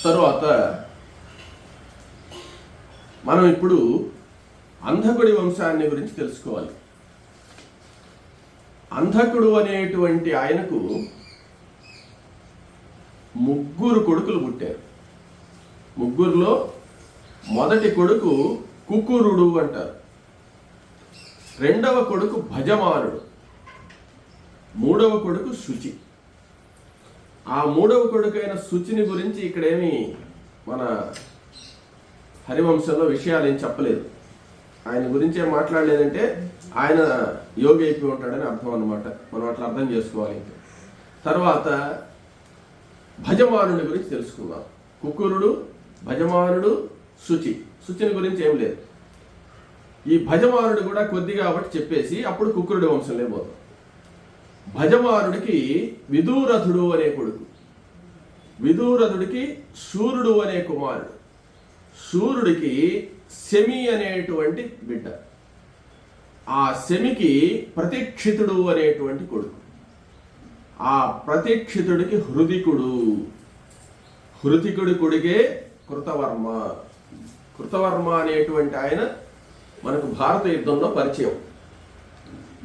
తరువాత మనం ఇప్పుడు అంధకుడి వంశాన్ని గురించి తెలుసుకోవాలి. అంధకుడు అనేటువంటి ఆయనకు 3 కొడుకులు పుట్టారు. 3లో మొదటి కొడుకు కుకురుడు అంటారు, రెండవ కొడుకు భజమానుడు, మూడవ కొడుకు శుచి. ఆ మూడవ కొడుకైన శుచిని గురించి ఇక్కడేమి మన హరివంశంలో విషయాలు ఏం చెప్పలేదు. ఆయన గురించి ఏం మాట్లాడలేదంటే ఆయన యోగి అయిపోయి ఉంటాడని అర్థం అన్నమాట. మనం అట్లా అర్థం చేసుకోవాలి. తర్వాత భజమానుడి గురించి తెలుసుకుందాం. కుకురుడు, భజమానుడు, శుచిని గురించి ఏం లేదు. ఈ భజమానుడు కూడా కొద్ది కాబట్టి చెప్పేసి అప్పుడు కుకురుడి వంశంలో పోతాం. భజమానుడికి విదూరథుడు అనే కొడుకు, విదూరథుడికి శూరుడు అనే కుమారుడు, శూరుడికి శమి అనేటువంటి బిడ్డ, ఆ శమికి ప్రతీక్షితుడు అనేటువంటి కొడుకు, ఆ ప్రతీక్షితుడికి హృదికుడు, హృతికుడి కొడుకే కృతవర్మ. కృతవర్మ అనేటువంటి ఆయన మనకు భారత యుద్ధంలో పరిచయం.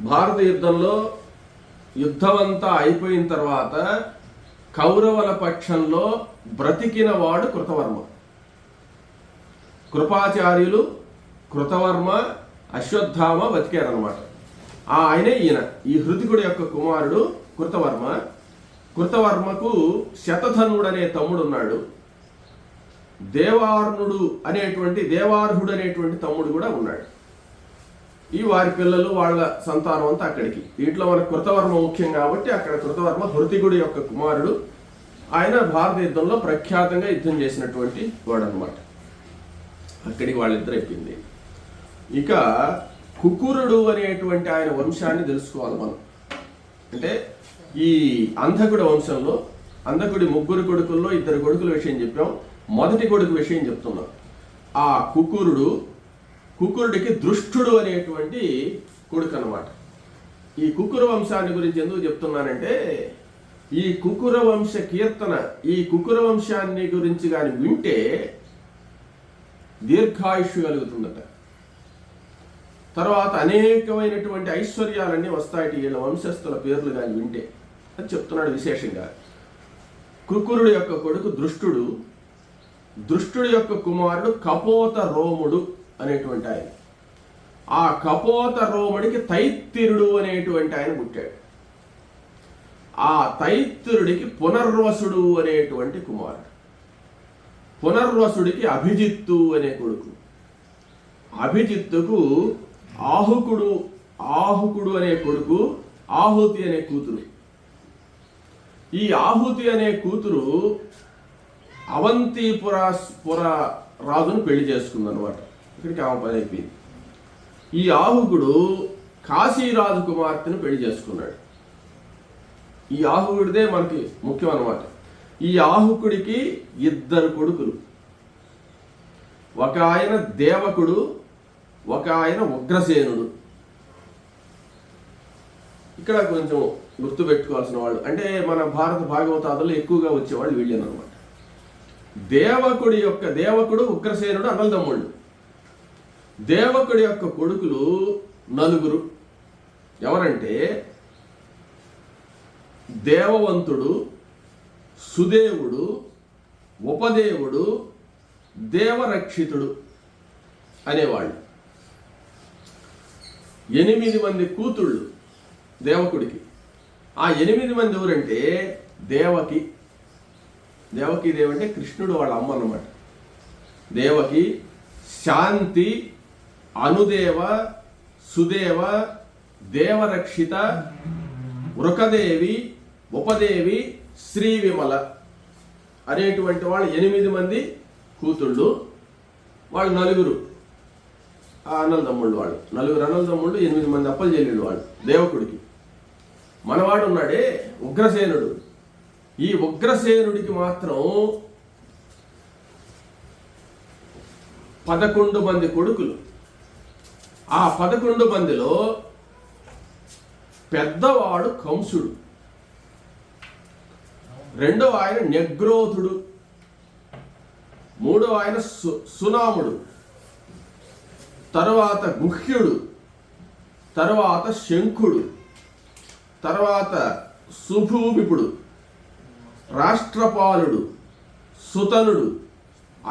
భారత యుద్ధంలో యుద్ధమంతా అయిపోయిన తర్వాత కౌరవుల పక్షంలో బ్రతికిన వాడు కృతవర్మ. కృపాచార్యులు, కృతవర్మ, అశ్వత్థామ బతికారనమాట. ఆయనే ఈయన. ఈ హృతికుడి యొక్క కుమారుడు కృతవర్మ. కృతవర్మకు శతధనుడు అనే తమ్ముడు ఉన్నాడు. దేవార్హుడు అనేటువంటి తమ్ముడు కూడా ఉన్నాడు. ఈ వారి పిల్లలు వాళ్ళ సంతానం అంతా అక్కడికి. దీంట్లో మన కృతవర్మ ముఖ్యం కాబట్టి అక్కడ కృతవర్మ హృతికుడి యొక్క కుమారుడు. ఆయన భారత యుద్ధంలో ప్రఖ్యాతంగా యుద్ధం చేసినటువంటి వాడు అనమాట. అక్కడికి వాళ్ళిద్దరు ఎక్కింది. ఇక కుకురుడు అనేటువంటి ఆయన వంశాన్ని తెలుసుకోవాలి మనం. అంటే ఈ అంధకుడి వంశంలో అంధకుడి 3 కొడుకుల్లో 2 కొడుకుల విషయం చెప్పాం. మొదటి కొడుకు విషయం చెప్తున్నాం. ఆ కుకురుడికి దృష్టుడు అనేటువంటి కొడుకు అన్నమాట. ఈ కుకుర వంశాన్ని గురించి ఎందుకు చెప్తున్నానంటే ఈ కుకుర వంశ కీర్తన, ఈ కుకుర వంశాన్ని గురించి కానీ వింటే దీర్ఘాయుష్యు కలుగుతుందట. తర్వాత అనేకమైనటువంటి ఐశ్వర్యాలన్నీ వస్తాయి వీళ్ళ వంశస్థుల పేర్లు కానీ వింటే అని చెప్తున్నాడు విశేషంగా. కుకురుడు యొక్క కొడుకు దృష్టుడు, దృష్టుడి యొక్క కుమారుడు కపోత రోముడు అనేటువంటి ఆయన. ఆ కపోత రోముడికి తైత్తిరుడు అనేటువంటి ఆయన పుట్టాడు. ఆ తైత్తిరుడికి పునర్వసుడు అనేటువంటి కుమారుడు, పునర్వసుడికి అభిజిత్తు అనే కొడుకు, అభిజిత్తుకు ఆహుకుడు అనే కొడుకు, ఆహుతి అనే కూతురు. ఈ ఆహుతి అనే కూతురు అవంతిపుర రాజును పెళ్లి చేసుకుందనమాట. ఇక్కడికి ఆమె పని అయిపోయింది. ఈ ఆహుకుడు కాశీరాజు కుమార్తెను పెళ్లి చేసుకున్నాడు. ఈ ఆహుకుడిదే మనకి ముఖ్యం అనమాట. ఈ ఆహుకుడికి 2 కొడుకులు. ఒక ఆయన దేవకుడు, ఒక ఆయన ఉగ్రసేనుడు. ఇక్కడ కొంచెం గుర్తుపెట్టుకోవాల్సిన వాళ్ళు అంటే మన భారత భాగవతాదులు ఎక్కువగా వచ్చేవాళ్ళు వీళ్ళేనమాట. దేవకుడు ఉగ్రసేనుడు అన్నదమ్ముళ్ళు. దేవకుడి యొక్క కొడుకులు 4. ఎవరంటే దేవవంతుడు, సుదేవుడు, ఉపదేవుడు, దేవరక్షితుడు అనేవాళ్ళు. 8 మంది కూతుళ్ళు దేవకుడికి. ఆ 8 మంది ఎవరంటే దేవకి దేవంటే కృష్ణుడు వాళ్ళ అమ్మ అన్నమాట. దేవకి, శాంతి, అనుదేవ, సుదేవ, దేవరక్షిత, వృకదేవి, ఉపదేవి, శ్రీ విమల అనేటువంటి వాళ్ళు 8 మంది కూతుళ్ళు. వాళ్ళు 4 అన్నదమ్ముళ్ళు. వాళ్ళు 4 అన్నదమ్ముళ్ళు, 8 మంది అప్పలు చెల్లెళ్ళు వాళ్ళు దేవకుడికి. మనవాడు ఉన్నాడే ఉగ్రసేనుడు. ఈ ఉగ్రసేనుడికి మాత్రం 11 మంది కొడుకులు. ఆ 11 మందిలో పెద్దవాడు కంసుడు, రెండవ ఆయన నెగ్రోధుడు, మూడో ఆయన సునాముడు, తర్వాత గుహ్యుడు, తర్వాత శంఖుడు, తర్వాత సుభూమిపుడు, రాష్ట్రపాలుడు, సుతనుడు,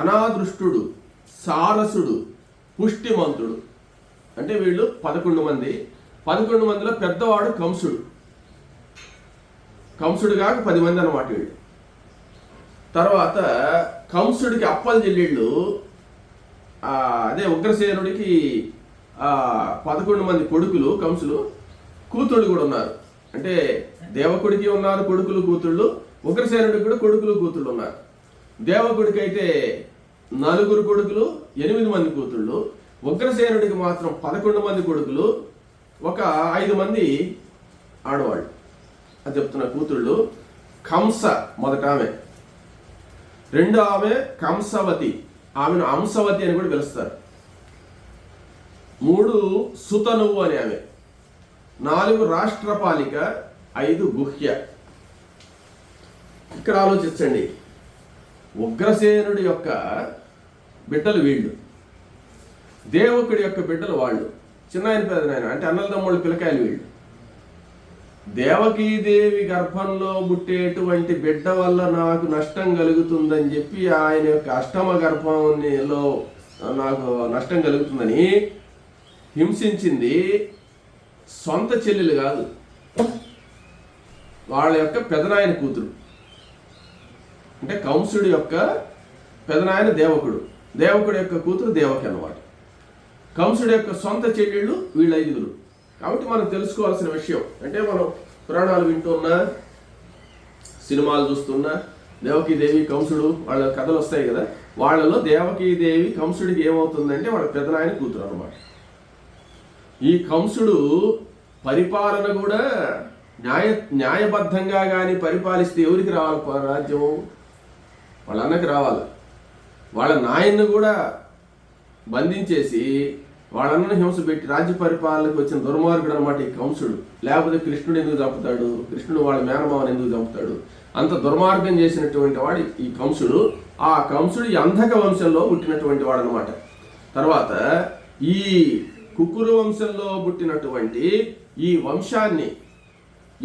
అనాదృష్టుడు, సారసుడు, పుష్టిమంతుడు. అంటే వీళ్ళు 11 మంది. 11 మందిలో పెద్దవాడు కంసుడు. కంసుడు కాక 10 మంది అన్నమాట వీళ్ళు. తర్వాత కంసుడికి అప్పల చెల్లెళ్ళు, అదే ఉగ్రసేనుడికి 11 మంది కొడుకులు కంసులు, కూతుళ్ళు కూడా ఉన్నారు. అంటే దేవకుడికి ఉన్నారు కొడుకులు కూతుళ్ళు, ఉగ్రసేనుడికి కూడా కొడుకులు కూతుళ్ళు ఉన్నారు. దేవకుడికి అయితే 4 కొడుకులు 8 మంది కూతుళ్ళు, ఉగ్రసేనుడికి మాత్రం 11 మంది కొడుకులు, ఒక 5 మంది ఆడవాళ్ళు. అది చెప్తున్న కూతుళ్ళు. కంస మొదట ఆమె, రెండో ఆమె కంసవతి, ఆమెను అంశవతి అని కూడా పిలుస్తారు. 3 సుతనువు అని ఆమె, 4 రాష్ట్రపాలిక, 5 గుహ్య. ఇక్కడ ఆలోచించండి, ఉగ్రసేనుడి యొక్క బిడ్డలు వీళ్ళు, దేవకుడి యొక్క బిడ్డలు వాళ్ళు, చిన్నాయన పెదనాయన అంటే అన్నల తమ్ముళ్ళు పిల్లకాయలు వీళ్ళు. దేవకీదేవి గర్భంలో పుట్టేటువంటి బిడ్డ వల్ల నాకు నష్టం కలుగుతుందని చెప్పి ఆయన యొక్క అష్టమ గర్భంలో నాకు నష్టం కలుగుతుందని హింసించింది సొంత చెల్లెలు కాదు, వాళ్ళ యొక్క పెదనాయన కూతురు. అంటే కంసుడి యొక్క పెదనాయన దేవకుడు, దేవకుడి యొక్క కూతురు దేవకి అన్నమాట. కంసుడి యొక్క సొంత చెల్లెళ్ళు వీళ్ళు 5. కాబట్టి మనం తెలుసుకోవాల్సిన విషయం అంటే, మనం పురాణాలు వింటున్నా, సినిమాలు చూస్తున్నా, దేవకీదేవి కంసుడు వాళ్ళ కథలు వస్తాయి కదా, వాళ్ళలో దేవకీదేవి కంసుడికి ఏమవుతుందంటే వాళ్ళ పెదనాయన కూతురు అన్నమాట. ఈ కంసుడు పరిపాలన కూడా న్యాయబద్ధంగా కానీ పరిపాలిస్తే ఎవరికి రావాలి రాజ్యం? వాళ్ళ అన్నకి రావాలి. వాళ్ళ నాయన్ని కూడా బంధించేసి వాళ్ళన్న హింస పెట్టి రాజ్య పరిపాలనకు వచ్చిన దుర్మార్గుడు అనమాట ఈ కంసుడు. లేకపోతే కృష్ణుడు ఎందుకు చంపుతాడు? కృష్ణుడు వాళ్ళ మేనమావని ఎందుకు చంపుతాడు? అంత దుర్మార్గం చేసినటువంటి వాడు ఈ కంసుడు. ఆ కంసుడు ఈ అంధక వంశంలో పుట్టినటువంటి వాడు అనమాట. తర్వాత ఈ కుక్కురు వంశంలో పుట్టినటువంటి ఈ వంశాన్ని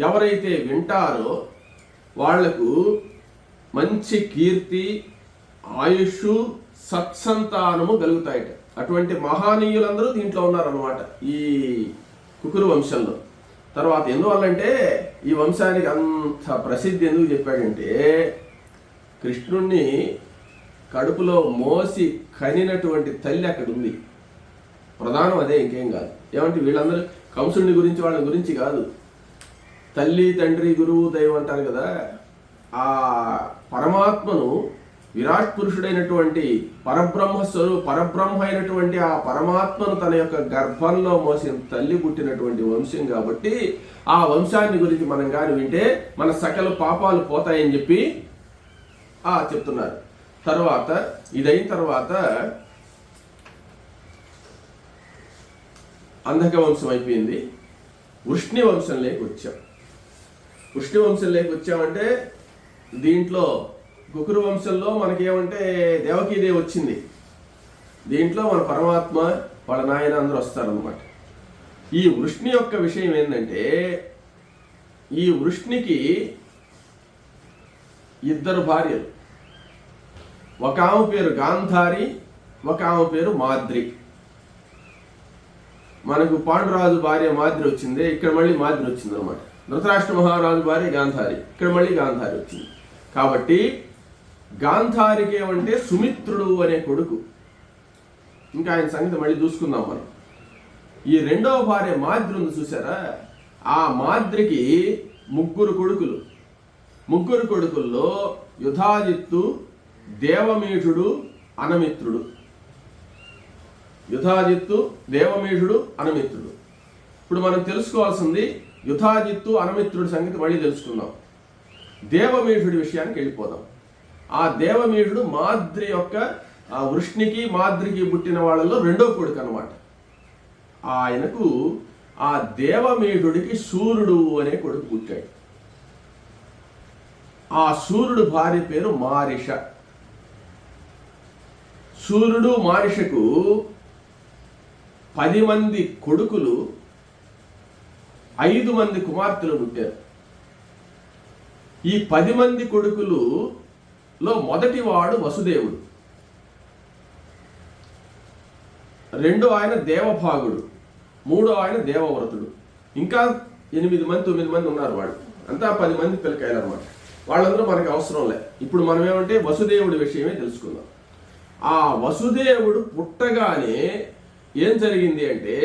ఎవరైతే వింటారో వాళ్లకు మంచి కీర్తి, ఆయుష్, సత్సంతానము కలుగుతాయట. అటువంటి మహానీయులందరూ దీంట్లో ఉన్నారన్నమాట ఈ కుకురు వంశంలో. తర్వాత ఎందువల్లంటే ఈ వంశానికి అంత ప్రసిద్ధి ఎందుకు చెప్పాడంటే, కృష్ణుణ్ణి కడుపులో మోసి కనినటువంటి తల్లి అక్కడ ఉంది. ప్రధానం అదే, ఇంకేం కాదు. ఏమంటే వీళ్ళందరూ కంసుడిని గురించి వాళ్ళ గురించి కాదు. తల్లి, తండ్రి, గురువు, దైవం అంటారు కదా, ఆ పరమాత్మను, విరాట్ పురుషుడైనటువంటి పరబ్రహ్మ అయినటువంటి ఆ పరమాత్మను తన యొక్క గర్భంలో మోసిన తల్లి పుట్టినటువంటి వంశం కాబట్టి ఆ వంశాన్ని గురించి మనం కానీ వింటే మన సకల పాపాలు పోతాయని చెప్పి చెప్తున్నారు. తర్వాత ఇదైన తర్వాత అంధక వంశం అయిపోయింది. వృష్ణి వంశంలోకి వచ్చాం. వృష్ణి వంశంలోకి వచ్చామంటే దీంట్లో కుకురు వంశంలో మనకేమంటే దేవకీదేవి వచ్చింది. దీంట్లో మన పరమాత్మ వాళ్ళ నాయన అందరూ వస్తారనమాట. ఈ వృష్ణి యొక్క విషయం ఏంటంటే, ఈ వృష్ణికి 2 భార్యలు. ఒక ఆమె పేరు గాంధారి, ఒక ఆమె పేరు మాద్రి. మనకు పాండురాజు భార్య మాద్రి వచ్చింది, ఇక్కడ మళ్ళీ మాద్రి వచ్చింది అనమాట. ధృతరాష్ట్ర మహారాజు భార్య గాంధారి, ఇక్కడ మళ్ళీ గాంధారి వచ్చింది. కాబట్టి గాంధారికి ఏమంటే సుమిత్రుడు అనే కొడుకు. ఇంకా ఆయన సంగతి మళ్ళీ చూసుకుందాం మనం. ఈ 2వ భార్య మాద్రి ఉంది చూసారా, ఆ మాద్రికి 3 కొడుకులు. 3 కొడుకుల్లో యుధాజిత్తు, దేవమీఢుడు, అనమిత్రుడు. యుధాజిత్తు, దేవమీఢుడు, అనమిత్రుడు. ఇప్పుడు మనం తెలుసుకోవాల్సింది యుధాజిత్తు, అనమిత్రుడి సంగతి మళ్ళీ తెలుసుకుందాం. దేవమీఢుడి విషయానికి వెళ్ళిపోదాం. ఆ దేవమీఢుడు మాద్రి యొక్క వృష్ణికి మాద్రికి పుట్టిన వాళ్ళలో 2వ కొడుకు అనమాట. ఆయనకు ఆ దేవమీఢుడికి సూర్యుడు అనే కొడుకు పుట్టాడు. ఆ సూర్యుడు భార్య పేరు మారిష. సూర్యుడు మానిషకు 10 మంది కొడుకులు 5 మంది కుమార్తెలు పుట్టారు. ఈ 10 మంది కొడుకులలో మొదటివాడు వసుదేవుడు, రెండో ఆయన దేవభాగుడు, మూడో ఆయన దేవవ్రతుడు. ఇంకా 8 మంది 9 మంది ఉన్నారు. వాళ్ళు అంతా 10 మంది పిల్లకాయలు అనమాట. వాళ్ళందరూ మనకు అవసరం లే. ఇప్పుడు మనం ఏమంటే వసుదేవుడి విషయమే తెలుసుకుందాం. ఆ వసుదేవుడు పుట్టగానే ఏం జరిగింది అంటే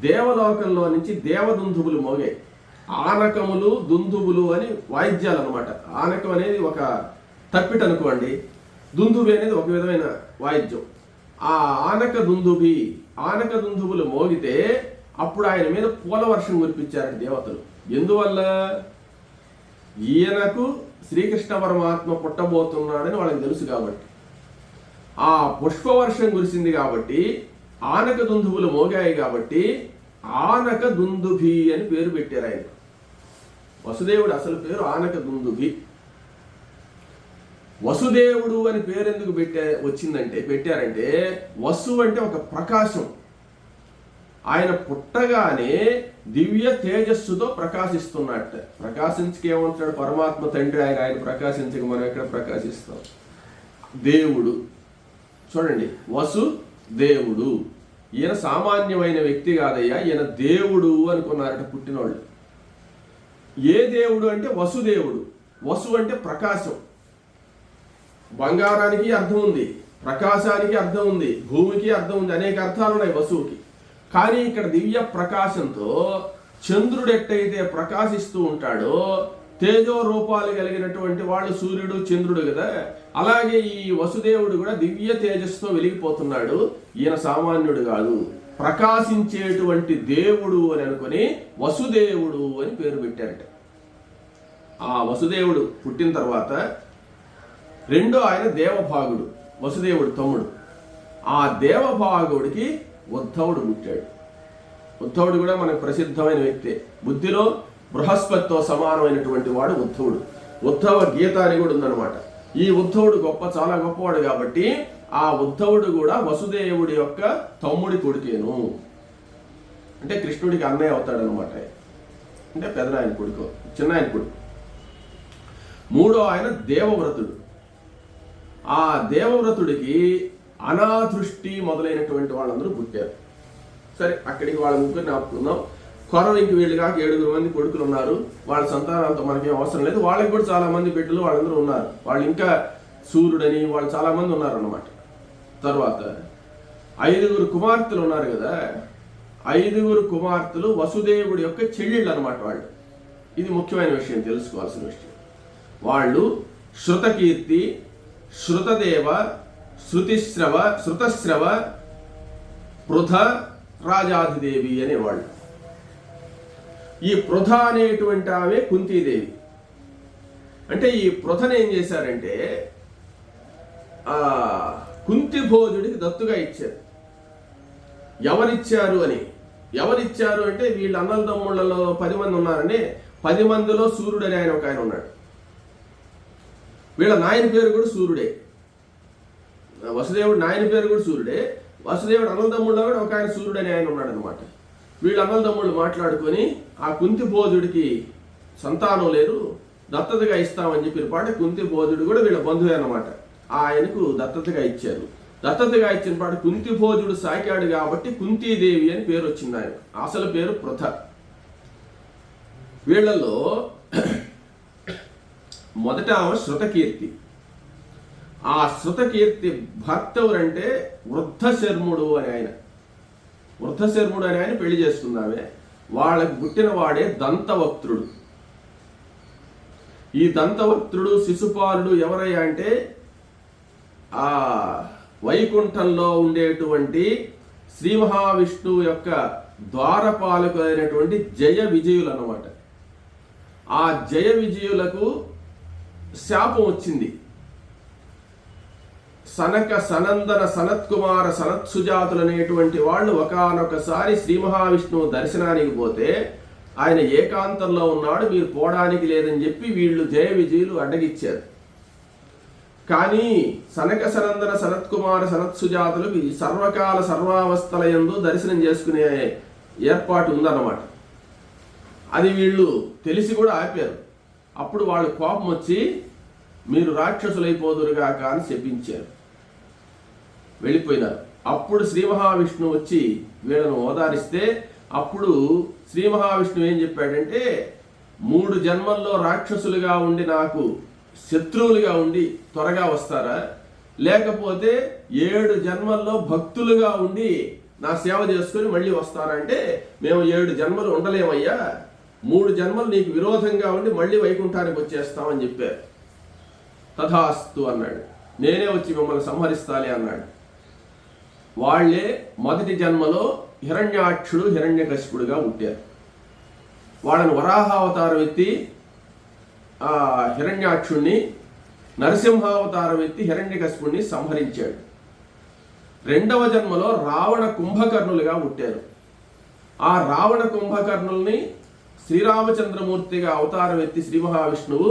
దేవలోకంలో నుంచి దేవదుందుబులు మోగాయి. ఆనకములు దుందుబులు అని వాయిద్యాలు అనమాట. ఆనకం అనేది ఒక తప్పిట అనుకోండి, దుందుబి అనేది ఒక విధమైన వాయిద్యం. ఆ ఆనక దుందుబులు మోగితే అప్పుడు ఆయన మీద పూల వర్షం కురిపించారు దేవతలు. ఎందువల్ల? ఈయనకు శ్రీకృష్ణ పరమాత్మ పుట్టబోతున్నాడని వాళ్ళకి తెలుసు కాబట్టి. ఆ పుష్పవర్షం కురిసింది కాబట్టి, ఆనక దుందుబులు మోగాయి కాబట్టి ఆనక దుందుభి అని పేరు పెట్టారు ఆయన. వసుదేవుడు అసలు పేరు ఆనక దుందుభి. వసుదేవుడు అని పేరు ఎందుకు పెట్టారంటే వసు అంటే ఒక ప్రకాశం. ఆయన పుట్టగానే దివ్య తేజస్సుతో ప్రకాశిస్తున్నట్ట. ప్రకాశించకేమంటాడు పరమాత్మ తండ్రి. ఆయన ప్రకాశించక మనం ఎక్కడ ప్రకాశిస్తాం? దేవుడు చూడండి, వసు దేవుడు. ఈయన సామాన్యమైన వ్యక్తి కాదయ్యా, ఈయన దేవుడు అనుకున్నారట పుట్టినోళ్ళు. ఏ దేవుడు అంటే వసుదేవుడు. వసు అంటే ప్రకాశం. బంగారానికి అర్థం ఉంది, ప్రకాశానికి అర్థం ఉంది, భూమికి అర్థం ఉంది, అనేక అర్థాలు ఉన్నాయి వసువుకి. కానీ ఇక్కడ దివ్య ప్రకాశంతో చంద్రుడు ఎట్టయితే ప్రకాశిస్తూ ఉంటాడో, తేజో రూపాలు కలిగినటువంటి వాళ్ళు సూర్యుడు చంద్రుడు కదా, అలాగే ఈ వసుదేవుడు కూడా దివ్య తేజస్సుతో వెలిగిపోతున్నాడు. ఈయన సామాన్యుడు కాదు, ప్రకాశించేటువంటి దేవుడు అని అనుకుని వసుదేవుడు అని పేరు పెట్టారట. ఆ వసుదేవుడు పుట్టిన తర్వాత రెండో ఆయన దేవభాగుడు, వసుదేవుడు తమ్ముడు. ఆ దేవభాగుడికి ఉద్ధవుడు పుట్టాడు. ఉద్ధవుడు కూడా మనకు ప్రసిద్ధమైన వ్యక్తే. బుద్ధిలో బృహస్పతితో సమానమైనటువంటి వాడు ఉద్ధవుడు. ఉద్ధవ గీత అని కూడా ఉందన్నమాట. ఈ ఉద్ధవుడు చాలా గొప్పవాడు కాబట్టి ఆ ఉద్ధవుడు కూడా వసుదేవుడి యొక్క తమ్ముడి కొడుకేను. అంటే కృష్ణుడికి అన్నయ్య అవుతాడనమాట. అంటే పెదనాయన కొడుకు, చిన్నాయన కొడుకు. మూడో ఆయన దేవవ్రతుడు. ఆ దేవవ్రతుడికి అనాదృష్టి మొదలైనటువంటి వాళ్ళందరూ పుట్టారు. సరే, అక్కడికి వాళ్ళ ముగ్గురిని ఆపుకుందాం. కొరవింకి వీళ్ళు కాక 7 మంది కొడుకులు ఉన్నారు. వాళ్ళ సంతానంతో మనకేం అవసరం లేదు. వాళ్ళకి కూడా చాలా మంది బిడ్డలు వాళ్ళందరూ ఉన్నారు. వాళ్ళు ఇంకా సూర్యుడని వాళ్ళు చాలా మంది ఉన్నారు అన్నమాట. తర్వాత 5 కుమార్తెలు ఉన్నారు కదా. 5 కుమార్తెలు వసుదేవుడి యొక్క చెల్లెళ్ళు అనమాట వాళ్ళు. ఇది ముఖ్యమైన విషయం, తెలుసుకోవాల్సిన విషయం. వాళ్ళు శృతకీర్తి, శృతదేవ, శృతశ్రవ, పృథ, రాజాధిదేవి అనేవాళ్ళు. ఈ పృథ అనేటువంటి ఆమె కుంతీదేవి. అంటే ఈ పృథను ఏం చేశారంటే కుంతి భోజుడికి దత్తుగా ఇచ్చారు. ఎవరిచ్చారు అంటే వీళ్ళ అన్నల తమ్ముళ్ళలో 10 మంది ఉన్నారని 10 మందిలో సూర్యుడు అని ఆయన ఒక ఆయన ఉన్నాడు. వీళ్ళ నాయన పేరు కూడా సూర్యుడే. వసుదేవుడు నాయన పేరు కూడా సూర్యుడే. వసుదేవుడు అన్నల తమ్ముళ్ళలో కూడా ఒక ఆయన సూర్యుడు అని ఆయన ఉన్నాడు అనమాట. వీళ్ళ అన్నల తమ్ముళ్ళు మాట్లాడుకొని ఆ కుంతి భోజుడికి సంతానం లేదు, దత్తతగా ఇస్తామని చెప్పిన పాట కుంతి భోజుడు కూడా వీళ్ళ బంధువే అనమాట. ఆయనకు దత్తతగా ఇచ్చారు. దత్తతగా ఇచ్చిన పాట కుంతి భోజుడు సాకాడు కాబట్టి కుంతీదేవి అని పేరు వచ్చింది. ఆయన అసలు పేరు పృథ. వీళ్ళల్లో మొదట ఆమె శృతకీర్తి. ఆ శృతకీర్తి భర్త ఎవరంటే వృద్ధశర్ముడు అని ఆయన. వృద్ధశర్ముడు అని ఆయన పెళ్లి చేసుకుందామే. వాళ్ళకి పుట్టిన వాడే దంతవక్త్రుడు. ఈ దంతవక్త్రుడు శిశుపాలుడు ఎవరయ్యా అంటే ఆ వైకుంఠంలో ఉండేటువంటి శ్రీ మహావిష్ణువు యొక్క ద్వారపాలకులైనటువంటి జయ విజయులు అన్నమాట. ఆ జయ విజయులకు శాపం వచ్చింది. సనక, సనందన, సనత్కుమార, సనత్సుజాతులు అనేటువంటి వాళ్ళు ఒకానొకసారి శ్రీ మహావిష్ణువు దర్శనానికి పోతే ఆయన ఏకాంతంలో ఉన్నాడు, మీరు పోవడానికి లేదని చెప్పి వీళ్ళు జయ విజయులు అడ్డగిచ్చారు. కానీ సనక సనందన సనత్కుమార సనత్సుజాతులకు ఈ సర్వకాల సర్వావస్థల యందు దర్శనం చేసుకునే ఏర్పాటు ఉందన్నమాట. అది వీళ్ళు తెలిసి కూడా ఆపారు. అప్పుడు వాళ్ళు కోపం వచ్చి మీరు రాక్షసులైపోదురుగాక అని చెప్పించారు, వెళ్ళిపోయినారు. అప్పుడు శ్రీ మహావిష్ణువు వచ్చి వీళ్ళను ఓదారిస్తే అప్పుడు శ్రీ మహావిష్ణువు ఏం చెప్పాడంటే, 3 జన్మల్లో రాక్షసులుగా ఉండి నాకు శత్రువులుగా ఉండి త్వరగా వస్తారా, లేకపోతే 7 జన్మల్లో భక్తులుగా ఉండి నా సేవ చేసుకుని మళ్ళీ వస్తారా అంటే, మేము 7 జన్మలు ఉండలేమయ్యా, 3 జన్మలు నీకు విరోధంగా ఉండి మళ్ళీ వైకుంఠానికి వచ్చేస్తామని చెప్పారు. తథాస్తు అన్నాడు. నేనే వచ్చి మిమ్మల్ని సంహరిస్తాలే అన్నాడు. వాళ్లే మొదటి జన్మలో హిరణ్యాక్షుడు హిరణ్యకశిపుడుగా పుట్టారు. వాళ్ళని వరాహావతారం ఎత్తి హిరణ్యాక్షుణ్ణి, నరసింహావతారం ఎత్తి హిరణ్యకశిపుణ్ణి సంహరించాడు. 2వ జన్మలో రావణ కుంభకర్ణులుగా పుట్టారు. ఆ రావణ కుంభకర్ణుల్ని శ్రీరామచంద్రమూర్తిగా అవతారం ఎత్తి శ్రీ మహావిష్ణువు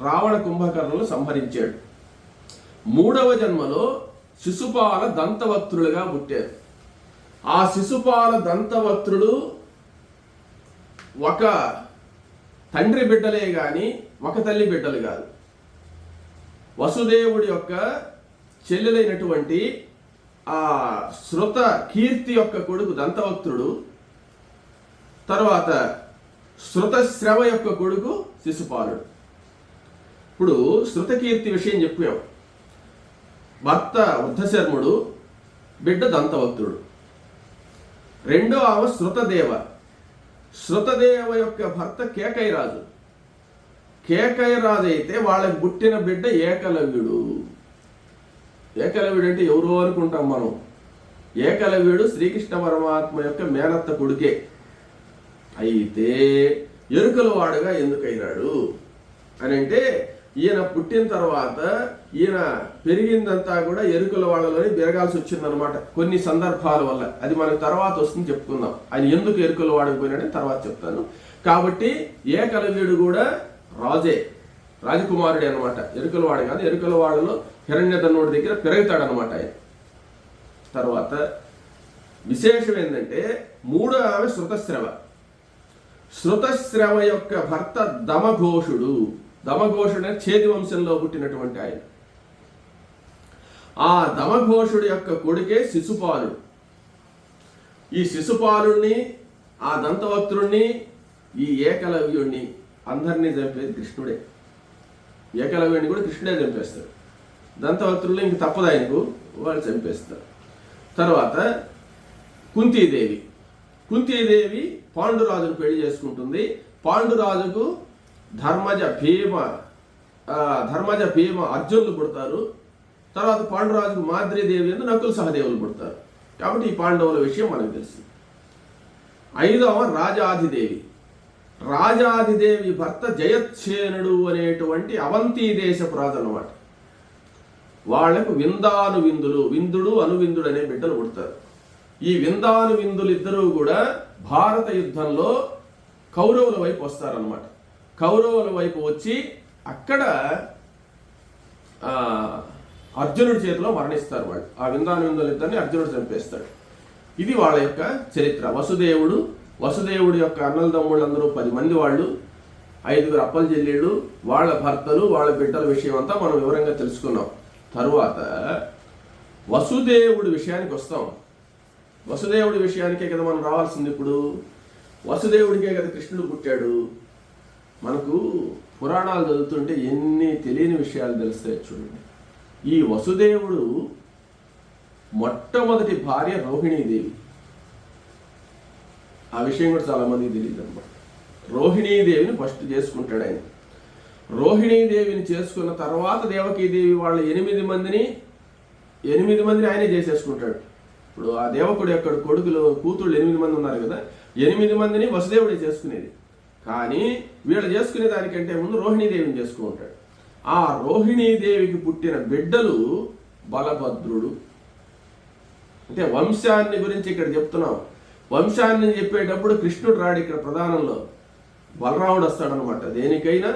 రావణ కుంభకర్ణులను సంహరించాడు. 3వ జన్మలో శిశుపాల దంతవక్త్రులుగా పుట్టారు. ఆ శిశుపాల దంతవక్త్రుడు ఒక తండ్రి బిడ్డలే గాని ఒక తల్లి బిడ్డలు కాదు. వసుదేవుడి యొక్క చెల్లెలైనటువంటి ఆ శృత కీర్తి యొక్క కొడుకు దంతవక్త్రుడు, తర్వాత శృతశ్రవ యొక్క కొడుకు శిశుపాలుడు. ఇప్పుడు శృతకీర్తి విషయం చెప్పాం. భర్త వృద్ధశర్ముడు, బిడ్డ దంతవక్త్రుడు. రెండో ఆమె శృతదేవ. శృతదేవ యొక్క భర్త కేకైరాజు. కేకైరాజు అయితే వాళ్ళకి పుట్టిన బిడ్డ ఏకలవ్యుడు. ఏకలవ్యుడు అంటే ఎవరో అనుకుంటాం మనం. ఏకలవ్యుడు శ్రీకృష్ణ పరమాత్మ యొక్క మేనత్త కొడుకే. అయితే ఎరుకల వాడుగా ఎందుకైనాడు అని అంటే, ఈయన పుట్టిన తర్వాత ఈయన పెరిగిందంతా కూడా ఎరుకల వాళ్ళలోనే పెరగాల్సి వచ్చిందనమాట కొన్ని సందర్భాల వల్ల. అది మనకు తర్వాత వస్తుంది, చెప్పుకుందాం. ఆయన ఎందుకు ఎరుకల వాడిపోయినాడని తర్వాత చెప్తాను. కాబట్టి ఏకలవ్యుడు కూడా రాజే, రాజకుమారుడే అనమాట. ఎరుకల వాడు కాదు, ఎరుకల వాడలో హిరణ్యధనుడి దగ్గర పెరుగుతాడనమాట ఆయన. తర్వాత విశేషం ఏంటంటే, 3వ ఆమె శృతశ్రవ. శృతశ్రవ యొక్క భర్త దమఘోషుడు. దమఘోషుడు చేతి వంశంలో పుట్టినటువంటి ఆయన. ఆ దమఘోషుడి యొక్క కొడుకే శిశుపాలుడు. ఈ శిశుపాలుణ్ణి, ఆ దంతవక్త్రుణ్ణి, ఈ ఏకలవ్యుణ్ణి అందరినీ చంపేది కృష్ణుడే. ఏకలవ్యుడిని కూడా కృష్ణుడే చంపేస్తాడు. దంతవక్త్రులు ఇంక తప్పదు ఆయనకు, వాళ్ళు చంపేస్తారు. తర్వాత కుంతీదేవి. కుంతీదేవి పాండురాజును పెళ్లి చేసుకుంటుంది. పాండురాజుకు ధర్మజ భీమ అర్జునులు పుడతారు. తర్వాత పాండురాజుకు మాద్రీదేవి అని నకుల సహదేవులు పుడతారు. కాబట్టి ఈ పాండవుల విషయం మనకు తెలుసు. 5వ రాజాధిదేవి. రాజాధిదేవి భర్త జయచ్ఛేనుడు అనేటువంటి అవంతి దేశపు రాజు అన్నమాట. వాళ్లకు విందాను విందులు, విందుడు అనువిందుడు అనే బిడ్డలు పుడతారు. ఈ విందాను విందులు ఇద్దరూ కూడా భారత యుద్ధంలో కౌరవుల వైపు వస్తారన్నమాట. కౌరవుల వైపు వచ్చి అక్కడ అర్జునుడి చేతిలో మరణిస్తారు వాళ్ళు. ఆ విందాను విందులు ఇద్దరిని అర్జునుడు చంపేస్తాడు. ఇది వాళ్ళ యొక్క చరిత్ర. వసుదేవుడి యొక్క అన్నల తమ్ముళ్ళందరూ 10 మంది వాళ్ళు, 5గురు అప్పల చెల్లెళ్ళు, వాళ్ళ భర్తలు, వాళ్ళ బిడ్డల విషయం అంతా మనం వివరంగా తెలుసుకున్నాం. తరువాత వసుదేవుడి విషయానికి వస్తాం. వసుదేవుడి విషయానికే కదా మనం రావాల్సింది. ఇప్పుడు వసుదేవుడికే కదా కృష్ణుడు పుట్టాడు. మనకు పురాణాలు చదువుతుంటే ఎన్ని తెలియని విషయాలు తెలుస్తాయి చూడండి. ఈ వసుదేవుడు మొట్టమొదటి భార్య రోహిణీదేవి. ఆ విషయం కూడా చాలా మందికి తెలియదు అనమాట. రోహిణీదేవిని ఫస్ట్ చేసుకుంటాడు ఆయన. రోహిణీదేవిని చేసుకున్న తర్వాత దేవకీదేవి వాళ్ళ 8 మందిని ఆయనే చేసేసుకుంటాడు. ఇప్పుడు ఆ దేవకుడు యొక్క కూతుళ్ళు 8 మంది ఉన్నారు కదా, 8 మందిని వసుదేవుడే చేసుకునేది. కానీ వీళ్ళు చేసుకునే దానికంటే ముందు రోహిణీదేవిని చేసుకుంటాడు. ఆ రోహిణీదేవికి పుట్టిన బిడ్డలు బలభద్రుడు. అంటే వంశాన్ని గురించి ఇక్కడ చెప్తున్నాం. వంశాన్ని చెప్పేటప్పుడు కృష్ణుడు రాడు ఇక్కడ ప్రధానంలో, బలరాముడు వస్తాడనమాట. దేనికైనా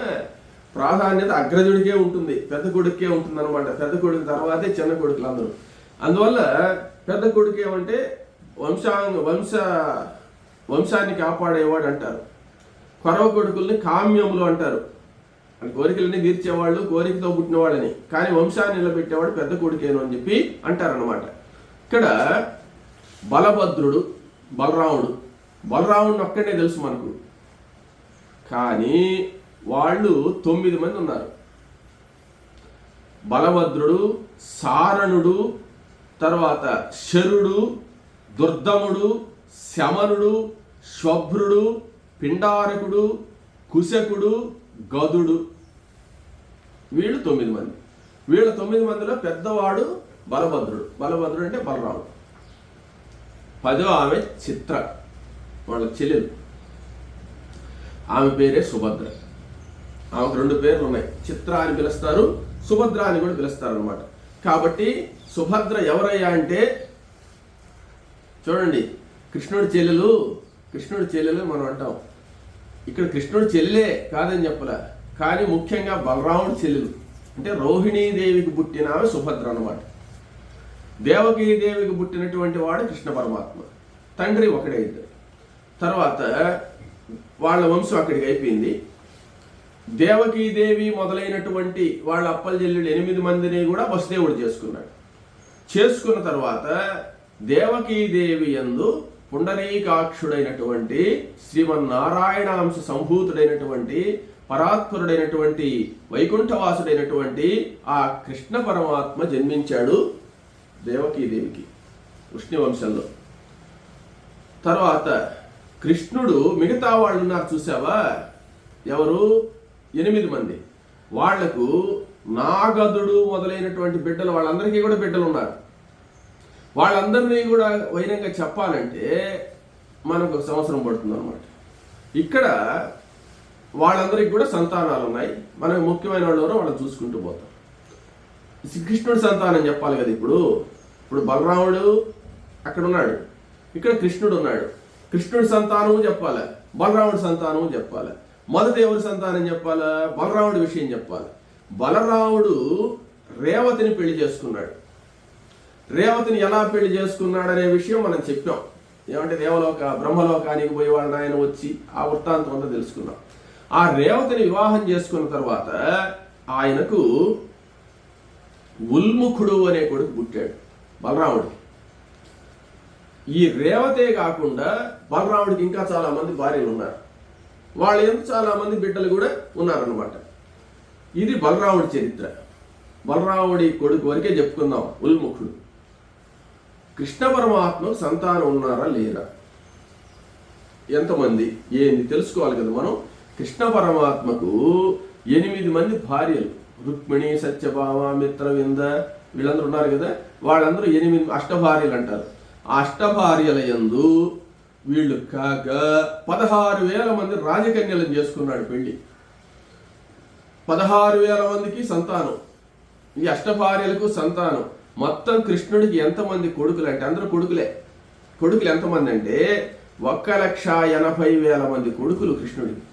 ప్రాధాన్యత అగ్రజుడికే ఉంటుంది, పెద్ద కొడుకే ఉంటుంది అనమాట. పెద్ద కొడుకు తర్వాతే చిన్న కొడుకులు అందరూ. అందువల్ల పెద్ద కొడుకు ఏమంటే వంశాన్ని కాపాడేవాడు అంటారు. కొరవ కొడుకుల్ని కామ్యములు అంటారు, కోరికలన్నీ తీర్చేవాళ్ళు, కోరికతో పుట్టిన వాళ్ళని. కానీ వంశాన్ని నిలబెట్టేవాడు పెద్ద కొడుకేను అని చెప్పి అంటారనమాట. ఇక్కడ బలభద్రుడు, బలరాముడు ఒక్కడే తెలుసు మనకు. కానీ వాళ్ళు 9 మంది ఉన్నారు. బలభద్రుడు, సారణుడు, తర్వాత శరుడు, దుర్దముడు, శమనుడు, శ్వభ్రుడు, పిండారకుడు, కుశకుడు, గదుడు. వీళ్ళు 9 మంది. వీళ్ళ 9 మందిలో పెద్దవాడు బలభద్రుడు. బలభద్రుడు అంటే బలరాముడు. 10వ ఆమె చిత్ర, వాళ్ళ చెల్లెలు. ఆమె పేరే సుభద్ర. ఆమెకు 2 పేర్లు ఉన్నాయి, చిత్ర అని పిలుస్తారు, సుభద్ర అని కూడా పిలుస్తారు అనమాట. కాబట్టి సుభద్ర ఎవరయ్యా అంటే, చూడండి, కృష్ణుడి చెల్లెలు మనం అంటాం. ఇక్కడ కృష్ణుడి చెల్లెలే కాదని చెప్పలే, కానీ ముఖ్యంగా బలరాముడి చెల్లెలు అంటే రోహిణీదేవికి పుట్టిన ఆమె సుభద్ర అనమాట. దేవకీదేవికి పుట్టినటువంటి వాడు కృష్ణ పరమాత్మ. తండ్రి ఒకడే, ఇద్దరు. తర్వాత వాళ్ళ వంశం అక్కడికి అయిపోయింది. దేవకీదేవి మొదలైనటువంటి వాళ్ళ అప్పల చెల్లెళ్ళు 8 మందిని కూడా వసుదేవుడు చేసుకున్నాడు. చేసుకున్న తర్వాత దేవకీదేవి యందు పుండరీకాక్షుడైనటువంటి శ్రీమన్నారాయణాంశ సంభూతుడైనటువంటి పరాత్పరుడైనటువంటి వైకుంఠవాసుడైనటువంటి ఆ కృష్ణ పరమాత్మ జన్మించాడు దేవకీదేవికి వృష్ణివంశంలో. తర్వాత కృష్ణుడు మిగతా వాళ్ళు ఉన్నారు చూసావా, ఎవరు? 8 మంది. వాళ్లకు నాగదుడు మొదలైనటువంటి బిడ్డలు, వాళ్ళందరికీ కూడా బిడ్డలు ఉన్నారు. వాళ్ళందరినీ కూడా వైరంగా చెప్పాలంటే మనకు 1 సంవత్సరం పడుతుంది అనమాట. ఇక్కడ వాళ్ళందరికీ కూడా సంతానాలు ఉన్నాయి. మనకు ముఖ్యమైన వాళ్ళు ఎవరో వాళ్ళని చూసుకుంటూ పోతాం. కృష్ణుడి సంతానం చెప్పాలి కదా. ఇప్పుడు బలరాముడు అక్కడ ఉన్నాడు, ఇక్కడ కృష్ణుడు ఉన్నాడు. కృష్ణుడి సంతానము చెప్పాలి, బలరాముడి సంతానము చెప్పాలి. మొదటి ఎవరి సంతానం చెప్పాలా? బలరాముడి విషయం చెప్పాలి. బలరాముడు రేవతిని పెళ్లి చేసుకున్నాడు. రేవతిని ఎలా పెళ్లి చేసుకున్నాడు అనే విషయం మనం చెప్పాం. ఏమంటే బ్రహ్మలోకానికి పోయి వాళ్ళ ఆయన వచ్చి ఆ వృత్తాంతం అంతా తెలుసుకున్నాం. ఆ రేవతిని వివాహం చేసుకున్న తర్వాత ఆయనకు ఉల్ముఖుడు అనే కొడుకు పుట్టాడు బలరాముడికి. ఈ రేవతే కాకుండా బలరాముడికి ఇంకా చాలా మంది భార్యలు ఉన్నారు. వాళ్ళ ఎంత చాలా మంది బిడ్డలు కూడా ఉన్నారన్నమాట. ఇది బలరాముడి చరిత్ర. బలరాముడి కొడుకు వరకే చెప్పుకుందాం, ఉల్ముఖుడు. కృష్ణ పరమాత్మకు సంతానం ఉన్నారా లేరా, ఎంతమంది ఏంది తెలుసుకోవాలి కదా మనం. కృష్ణ పరమాత్మకు 8 మంది భార్యలు, రుక్మిణి, సత్యభామ, మిత్రవింద, వీళ్ళందరూ ఉన్నారు కదా. వాళ్ళందరూ 8 అష్టభార్యలు అంటారు. ఆ అష్టభార్యల యందు వీళ్ళు కాక 16,000 మంది రాజకన్యలను చేసుకున్నాడు పెళ్లి. 16,000 మందికి సంతానం, ఈ అష్టభార్యలకు సంతానం. మొత్తం కృష్ణుడికి ఎంతమంది కొడుకులు అంటే, అందరూ కొడుకులే. కొడుకులు ఎంతమంది అంటే 1,80,000 మంది కొడుకులు కృష్ణుడికి.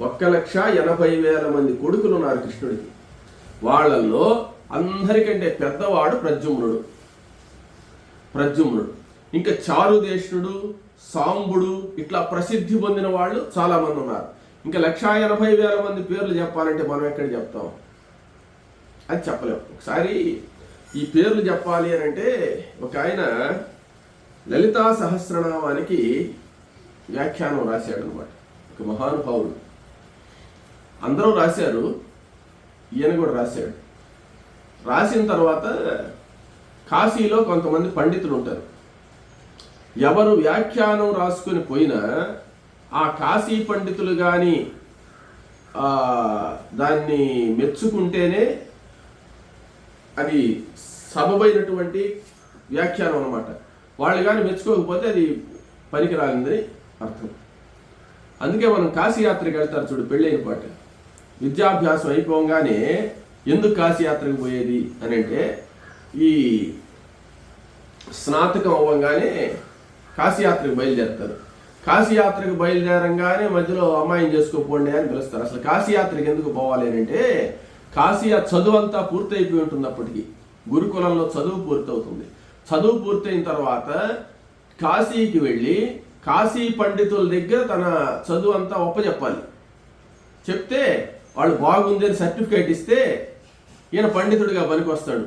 1,80,000 మంది కొడుకులు ఉన్నారు కృష్ణుడికి. వాళ్ళల్లో అందరికంటే పెద్దవాడు ప్రద్యుమ్నుడు. ఇంకా చారుదేశుడు, సాంబుడు, ఇట్లా ప్రసిద్ధి పొందిన వాళ్ళు చాలా మంది ఉన్నారు. ఇంకా 1,80,000 మంది పేర్లు చెప్పాలంటే మనం ఎక్కడ చెప్తాం, అది చెప్పలేము. ఒకసారి ఈ పేర్లు చెప్పాలి అని అంటే ఒక ఆయన లలితా సహస్రనామానికి వ్యాఖ్యానం రాశాడు అనమాట, ఒక మహానుభావుడు. అందరూ రాశారు, ఈయన కూడా రాశాడు. రాసిన తర్వాత కాశీలో కొంతమంది పండితులు ఉంటారు. ఎవరు వ్యాఖ్యానం రాసుకుని పోయినా ఆ కాశీ పండితులు కానీ దాన్ని మెచ్చుకుంటేనే అది సబబైనటువంటి వ్యాఖ్యానం అన్నమాట. వాళ్ళు కానీ మెచ్చుకోకపోతే అది పనికిరాలిందని అర్థం. అందుకే మనం కాశీయాత్రకు వెళ్తారు చూడు, పెళ్ళైన పాట. విద్యాభ్యాసం అయిపోగానే ఎందుకు కాశీయాత్రకు పోయేది అని అంటే, ఈ స్నాతకం అవ్వగానే కాశీయాత్రకు బయలుదేరుతారు. కాశీయాత్రకు బయలుదేరంగానే మధ్యలో అమ్మాయిని చేసుకోపోండి అని పిలుస్తారు. అసలు కాశీయాత్రకు ఎందుకు పోవాలి అంటే చదువు అంతా పూర్తయిపోయి ఉంటుంది. అప్పటికి గురుకులంలో చదువు పూర్తవుతుంది. చదువు పూర్తయిన తర్వాత కాశీకి వెళ్ళి కాశీ పండితుల దగ్గర తన చదువు అంతా ఒప్పచెప్పాలి. చెప్తే వాళ్ళు బాగుంది అని సర్టిఫికేట్ ఇస్తే ఈయన పండితుడిగా పనికొస్తాడు.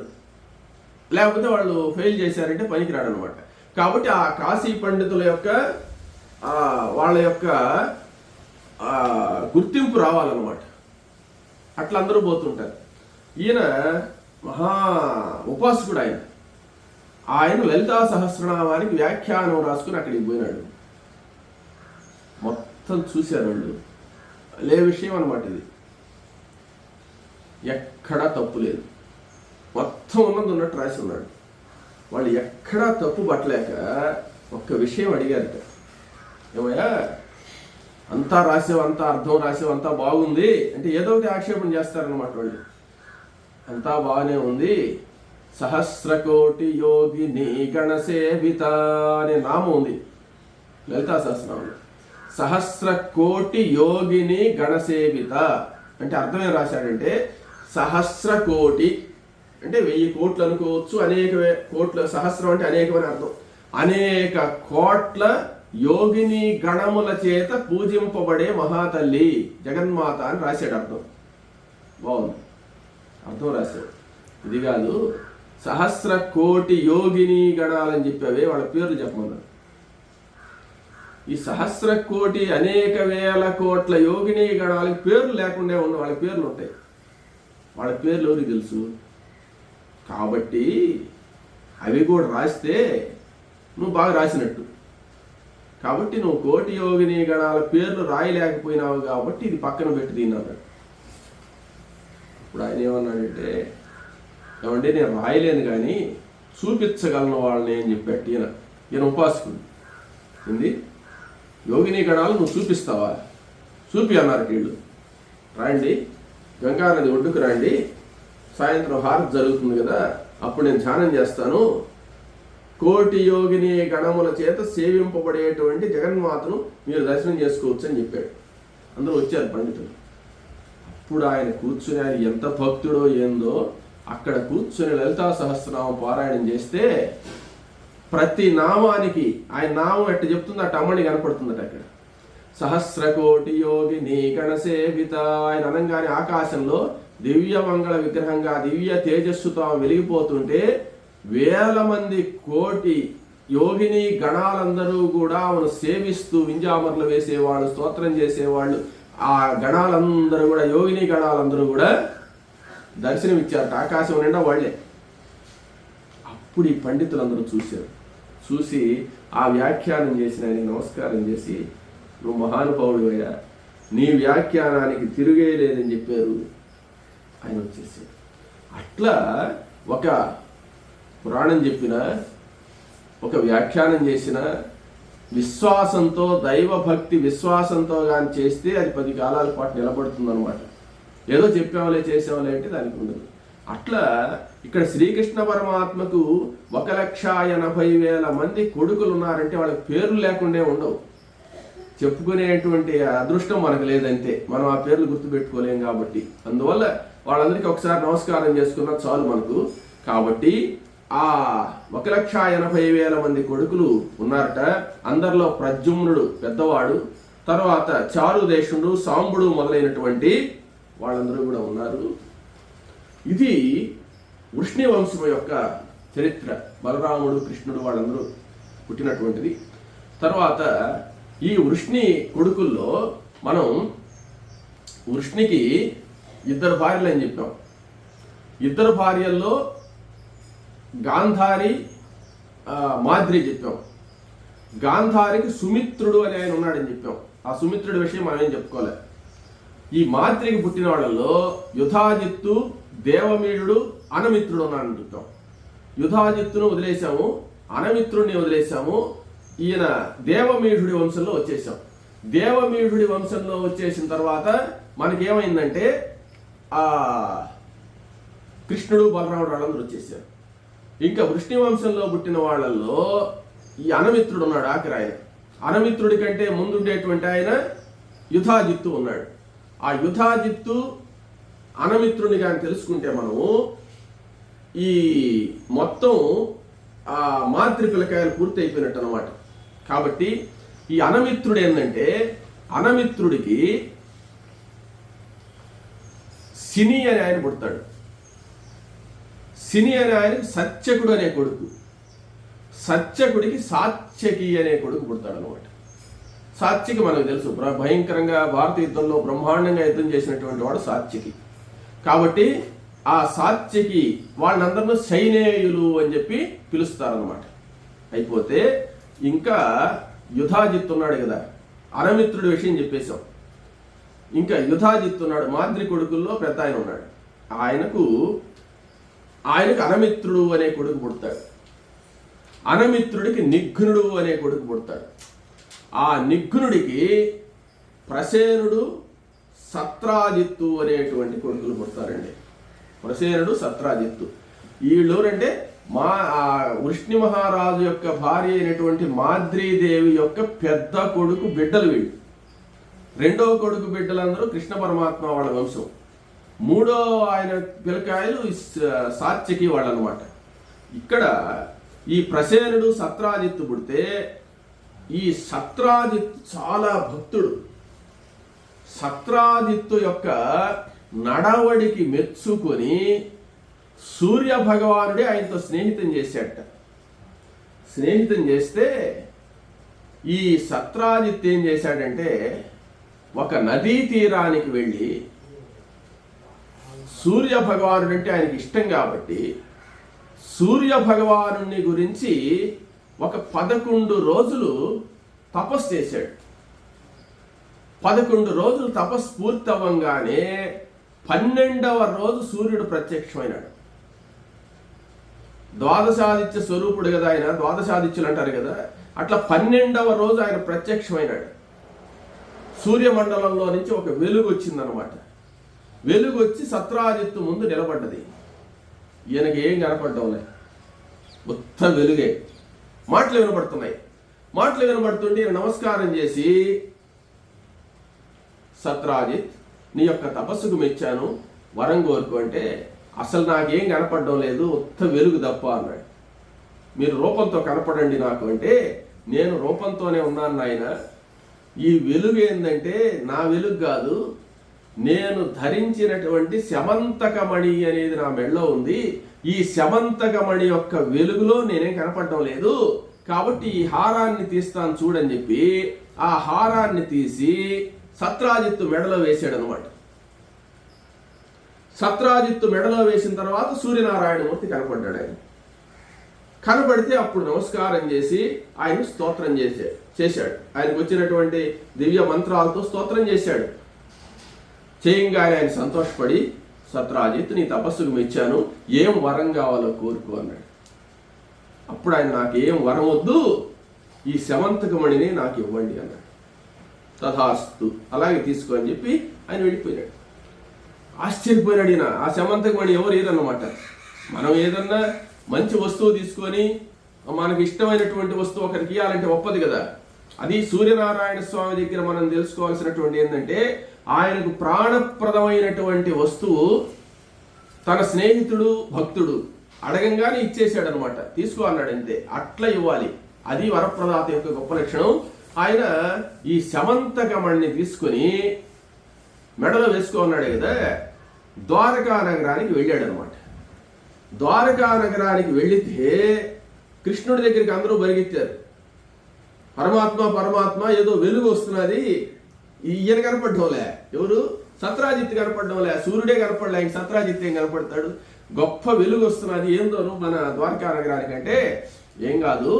లేకపోతే వాళ్ళు ఫెయిల్ చేశారంటే పనికిరాడు అనమాట. కాబట్టి ఆ కాశీ పండితుల యొక్క వాళ్ళ యొక్క గుర్తింపు రావాలన్నమాట. అట్లా అందరూ పోతుంటారు. ఈయన మహా ఉపాసకుడు. ఆయన లలితా సహస్రనామానికి వ్యాఖ్యానం రాసుకుని అక్కడికి పోయినాడు. మొత్తం చూశారు వాళ్ళు. విషయం అనమాట ఇది. ఎక్కడా తప్పు లేదు, మొత్తం ఉన్నది ఉన్నట్టు రాసి ఉన్నాడు. వాళ్ళు ఎక్కడా తప్పు పట్టలేక ఒక్క విషయం అడిగారట, ఏమయ్యా అంతా రాసేవు, అంతా అర్థం రాసేవు, అంతా బాగుంది అంటే ఏదో ఒకటి ఆక్షేపణ చేస్తారనమాట వాళ్ళు. అంతా బాగానే ఉంది, సహస్రకోటి యోగిని గణసేవిత అనే నామం ఉంది లలితా సహస్రనామంలో. సహస్రకోటి యోగిని గణసేవిత అంటే అర్థం ఏం రాశాడంటే, సహస్రకోటి అంటే 1000 కోట్లు అనుకోవచ్చు, అనేక కోట్ల, సహస్రం అంటే అనేకమని అర్థం. అనేక కోట్ల యోగిని గణముల చేత పూజింపబడే మహాతల్లి జగన్మాత అని రాశాడు. అర్థం బాగుంది, అర్థం రాశాడు. ఇది కాదు, సహస్ర కోటి యోగిని గణాలని చెప్పావే వాళ్ళ పేర్లు చెప్పమన్నారు. ఈ సహస్ర కోటి అనేక వేల కోట్ల యోగిని గణాలకి పేర్లు లేకుండా ఉన్న వాళ్ళ పేర్లు ఉంటాయి. వాళ్ళ పేర్లు ఎవరికి తెలుసు? కాబట్టి అవి కూడా రాస్తే నువ్వు బాగా రాసినట్టు. కాబట్టి నువ్వు కోటి యోగిని గణాల పేర్లు రాయలేకపోయినావు కాబట్టి ఇది పక్కన పెట్టి తిన్నాడు. ఇప్పుడు ఆయన ఏమన్నాడంటే, ఏమంటే నేను రాయలేను కానీ చూపించగలను వాళ్ళని అని చెప్పాడు. ఈయన ఉపాసకుడు. ఏంది యోగిని గణాలు నువ్వు చూపిస్తావా? చూపి అన్నారు వీళ్ళు. రండి గంగానది ఒడ్డుకు రండి, సాయంత్రం హారతి జరుగుతుంది కదా, అప్పుడు నేను ధ్యానం చేస్తాను. కోటి యోగిని గణముల చేత సేవింపబడేటువంటి జగన్మాతను మీరు దర్శనం చేసుకోవచ్చు అని చెప్పాడు. అందరూ వచ్చారు పండితులు. అప్పుడు ఆయన కూర్చుని, ఆయన ఎంత భక్తుడో ఏందో, అక్కడ కూర్చుని లలితా సహస్రనామం పారాయణం చేస్తే ప్రతి నామానికి ఆయన నామం ఎట్ట చెప్తుంది అట్ట అమ్మని కనపడుతుందట. అక్కడ సహస్రకోటి యోగిని గణసేవిత ఆయన అనంగానే ఆకాశంలో దివ్య మంగళ విగ్రహంగా దివ్య తేజస్సుతో వెలిగిపోతుంటే వేల మంది కోటి యోగిని గణాలందరూ కూడా ఆమెను సేవిస్తూ వింజామర్లు వేసేవాళ్ళు, స్తోత్రం చేసేవాళ్ళు, ఆ గణాలందరూ కూడా, యోగిని గణాలందరూ కూడా దర్శనమిచ్చారట ఆకాశం నిండా వాళ్ళే. అప్పుడు ఈ పండితులందరూ చూశారు. చూసి ఆ వ్యాఖ్యానం చేసిన ఆయన నమస్కారం చేసి, నువ్వు మహానుభావుడు అయ్యా, నీ వ్యాఖ్యానానికి తిరుగే లేదని చెప్పారు. ఆయన వచ్చేసాడు. అట్లా ఒక పురాణం చెప్పిన, ఒక వ్యాఖ్యానం చేసిన విశ్వాసంతో, దైవభక్తి విశ్వాసంతో కానీ చేస్తే అది 10 కాలాల పాటు నిలబడుతుంది అనమాట. ఏదో చెప్పామలే చేసామలే అంటే దానికి ఉండదు. అట్లా ఇక్కడ శ్రీకృష్ణ పరమాత్మకు 1,80,000 మంది కొడుకులు ఉన్నారంటే వాళ్ళకి పేర్లు లేకుండా ఉండవు. చెప్పుకునేటువంటి అదృష్టం మనకు లేదంతే, మనం ఆ పేర్లు గుర్తుపెట్టుకోలేం. కాబట్టి అందువల్ల వాళ్ళందరికీ ఒకసారి నమస్కారం చేసుకున్నా చాలు మనకు. కాబట్టి ఆ 1,80,000 మంది కొడుకులు ఉన్నారట. అందరిలో ప్రద్యుమ్నుడు పెద్దవాడు, తర్వాత చారుదేశుడు, సాంబుడు మొదలైనటువంటి వాళ్ళందరూ కూడా ఉన్నారు. ఇది వృష్ణి వంశం యొక్క చరిత్ర. బలరాముడు, కృష్ణుడు వాళ్ళందరూ పుట్టినటువంటిది. తర్వాత ఈ వృష్ణి కొడుకుల్లో మనం వృష్ణికి 2 భార్యలు అని చెప్పాం. 2 భార్యల్లో గాంధారి, మాద్రి చెప్పాం. గాంధారికి సుమిత్రుడు అని ఆయన ఉన్నాడని చెప్పాం. ఆ సుమిత్రుడి విషయం మనం ఏం చెప్పుకోలే. ఈ మాద్రికి పుట్టిన వాళ్ళల్లో యుధాజిత్తు, దేవమీయుడు, అనమిత్రుడు ఉన్నాడని చెప్పాం. యుధాజిత్తును వదిలేశాము, అనమిత్రుడిని వదిలేశాము. ఈయన దేవమీఢుడి వంశంలో వచ్చేసాం. దేవమీఢుడి వంశంలో వచ్చేసిన తర్వాత మనకేమైందంటే ఆ కృష్ణుడు, బలరాముడు వాళ్ళందరూ వచ్చేసారు. ఇంకా వృష్ణి వంశంలో పుట్టిన వాళ్ళల్లో ఈ అనమిత్రుడు ఉన్నాడు ఆఖరి ఆయన. అనమిత్రుడి కంటే ముందుండేటువంటి ఆయన యుధాజిత్తు ఉన్నాడు. ఆ యుధాజిత్తు అనమిత్రుని కానీ తెలుసుకుంటే మనము ఈ మొత్తం ఆ మాతృ పిల్లకాయలు పూర్తి అయిపోయినట్టు అనమాట. కాబట్టి ఈ అనమిత్రుడు ఏంటంటే, అనమిత్రుడికి సిని అని ఆయన పుడతాడు. సిని అనే ఆయనకి సత్యకుడు అనే కొడుకు, సత్యకుడికి సాత్యకి అనే కొడుకు పుడతాడు అనమాట. సాత్యకి మనకు తెలుసు, భయంకరంగా భారత యుద్ధంలో బ్రహ్మాండంగా యుద్ధం చేసినటువంటి వాడు సాత్యకి. కాబట్టి ఆ సాత్యకి వాళ్ళందరినీ సైనేయులు అని చెప్పి పిలుస్తారనమాట. అయిపోతే ఇంకా యుధాజిత్తు ఉన్నాడు కదా, అనమిత్రుడి విషయం చెప్పేశాం. ఇంకా యుధాజిత్తు ఉన్నాడు, మాద్రి కొడుకుల్లో పెద్ద ఆయన ఉన్నాడు. ఆయనకు అనమిత్రుడు అనే కొడుకు పుడతాడు. అనమిత్రుడికి నిఘ్నుడు అనే కొడుకు పుడతాడు. ఆ నిఘ్నుడికి ప్రసేనుడు, సత్రాజిత్తు అనేటువంటి కొడుకులు పుడతారండి. ప్రసేనుడు, సత్రాజిత్తు వీళ్ళెవరంటే వృష్ణి మహారాజు యొక్క భార్య అయినటువంటి మాద్రీదేవి యొక్క పెద్ద కొడుకు బిడ్డలు వీళ్ళు. రెండవ కొడుకు బిడ్డలందరూ కృష్ణ పరమాత్మ వాళ్ళ వంశం. మూడో ఆయన పిల్లకాయలు సాత్యకి వాళ్ళు అనమాట. ఇక్కడ ఈ ప్రసేనుడు, సత్రాజిత్తు పుడితే ఈ సత్రాజిత్తు చాలా భక్తుడు. సత్రాజిత్తు యొక్క నడవడికి మెచ్చుకొని సూర్య భగవానుడే ఆయనతో స్నేహితం చేశాడట. స్నేహితం చేస్తే ఈ సత్రాజిత్తు ఏం చేశాడంటే, ఒక నదీ తీరానికి వెళ్ళి, సూర్య భగవానుడు అంటే ఆయనకి ఇష్టం కాబట్టి సూర్య భగవాను గురించి ఒక 11 రోజులు తపస్సు చేశాడు. 11 రోజులు తపస్సు పూర్తి అవ్వంగానే 12వ రోజు సూర్యుడు ప్రత్యక్షమైనాడు. ద్వాదశాదిత్య స్వరూపుడు కదా ఆయన, ద్వాదశాదిత్యులు అంటారు కదా, అట్లా 12వ రోజు ఆయన ప్రత్యక్షమైనాడు. సూర్యమండలంలో నుంచి ఒక వెలుగు వచ్చిందనమాట. వెలుగు వచ్చి సత్రాజిత్తు ముందు నిలబడ్డది. ఈయనకి ఏం కనపడ్డంలే, మొత్తం వెలుగే. మాటలు వినపడుతున్నాయి. మాటలు వినపడుతుంటే ఈయన నమస్కారం చేసి, సత్రాజిత్, నీ యొక్క తపస్సుకు మెచ్చాను, వరం కోరుకో అంటే, అసలు నాకేం కనపడడం లేదు, మొత్తం వెలుగు తప్ప అన్నాడు. మీరు రూపంతో కనపడండి నాకు అంటే, నేను రూపంతోనే ఉన్నాను నాయన. ఈ వెలుగు ఏంటంటే నా వెలుగు కాదు, నేను ధరించినటువంటి శమంతకమణి అనేది నా మెడలో ఉంది. ఈ శమంతకమణి యొక్క వెలుగులో నేనేం కనపడడం లేదు. కాబట్టి ఈ హారాన్ని తీస్తాను చూడని చెప్పి ఆ హారాన్ని తీసి సత్రాజిత్తు మెడలో వేసాడు అనమాట. సత్రాజిత్తు మెడలో వేసిన తర్వాత సూర్యనారాయణమూర్తి కనపడ్డాడు. ఆయన కనపడితే అప్పుడు నమస్కారం చేసి ఆయన స్తోత్రం చేశాడు. ఆయనకు వచ్చినటువంటి దివ్య మంత్రాలతో స్తోత్రం చేశాడు. చేయంగానే ఆయన సంతోషపడి, సత్రాజిత్, నీ తపస్సుకు మెచ్చాను, ఏం వరం కావాలో కోరుకో అన్నాడు. అప్పుడు ఆయన, నాకు ఏం వరం వద్దు, ఈ శమంతకమణిని నాకు ఇవ్వండి అన్నాడు. తథాస్తు, అలాగే తీసుకో అని చెప్పి ఆయన వెళ్ళిపోయాడు. ఆశ్చర్యపోయినాడు ఈయన. ఆ శమంతకమణి ఎవరు ఏదన్నమాట. మనం ఏదన్నా మంచి వస్తువు తీసుకొని మనకి ఇష్టమైనటువంటి వస్తువు ఒకరికి ఇవ్వాలంటే ఒప్పదు కదా. అది సూర్యనారాయణ స్వామి దగ్గర మనం తెలుసుకోవాల్సినటువంటి ఏంటంటే, ఆయనకు ప్రాణప్రదమైనటువంటి వస్తువు తన స్నేహితుడు భక్తుడు అడగంగానే ఇచ్చేసాడు అనమాట. తీసుకో అన్నాడు, అంతే. అట్లా ఇవ్వాలి, అది వరప్రదాత యొక్క గొప్ప లక్షణం. ఆయన ఈ శమంతకమణిని తీసుకొని మెడలో వేసుకో అన్నాడు కదా. ద్వారకా నగరానికి వెళ్ళాడు అనమాట. ద్వారకా నగరానికి వెళితే కృష్ణుడి దగ్గరికి అందరూ పరిగెత్తారు. పరమాత్మ ఏదో వెలుగు వస్తున్నది, ఈయన కనపడ్డంలే, ఎవరు సత్రాజిత్ కనపడ్డంలే, సూర్యుడే కనపడలే, ఇంక సత్రాజిత్ ఏం కనపడతాడు. గొప్ప వెలుగు వస్తున్నది, ఏందోను మన ద్వారకా నగరానికి అంటే, ఏం కాదు,